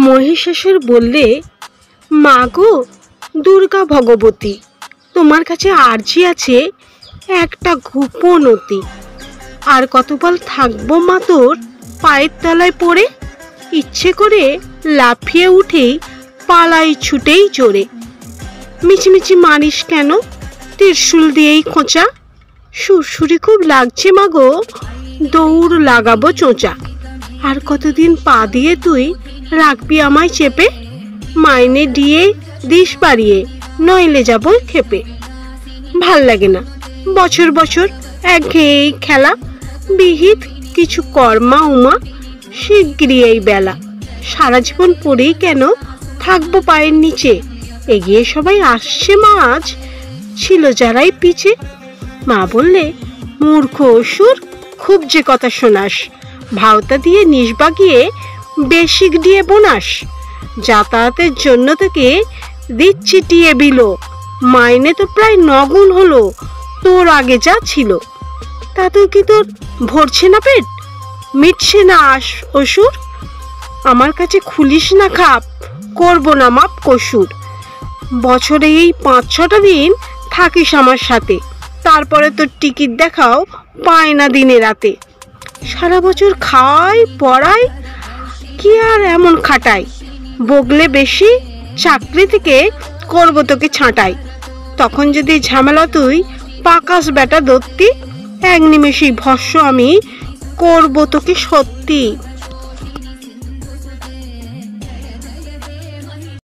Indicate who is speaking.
Speaker 1: মহিষাসুর বললে, মা গো দুর্গা ভগবতী, তোমার কাছে আর্জি আছে একটা গোপন অতি। আর কতকাল থাকবো মা তোর পায়ের তলায় পড়ে, ইচ্ছে করে লাফিয়ে উঠেই পালাই ছুটেই চড়ে। মিচিমিচি মারিস কেন ত্রিশূল দিয়েই খোঁচা, সুরসুরি খুব লাগছে মা গো, দৌড় লাগাবো চোঁচা। আর কতদিন পা দিয়ে তুই রাখবি আমায় চেপে, মাইনে দিয়ে দিস বাড়িয়ে, নইলে যাবো খেপে। ভাল লাগে না বছর বছর একঘেয়েই খেলা, বিহিত কিছু কর্মা উমা, শিগগিরই এই বেলা। সারা জীবন পড়েই কেন থাকবো পায়ের নিচে, এগিয়ে সবাই আসছে মা আজ, ছিল যারাই পিছে। মা বললে, মূর্খ অসুর খুব যে কথা শোনাস, ভাওতা দিয়ে নিসবাগিয়ে বেশিক দিয়ে বোনাস। যাতায়াতের জন্য তোকে দিচ্ছি টিয়ে বিলো, মাইনে তো প্রায় 9 গুণ হলো তোর আগে যা ছিল। তাতেও কি তোর ভরছে না পেট, মিটছে না আস অসুর? আমার কাছে খুলিস না খাপ, করবো না মাপ কসুর। বছরে এই 5-6টা দিন থাকিস আমার সাথে, তারপরে তোর টিকিট দেখাও পায় না দিনে রাতে। সারা বছর খাওয়াই পড়াই, কি আর এমন খাটাই, বগলে বেশি চাকরি থেকে করবো তোকে ছাঁটাই। তখন যদি ঝামেলা তুই পাকাস বেটা দত্তি, এক নিমেষেই ভস্য আমি করবো তোকে সত্যি।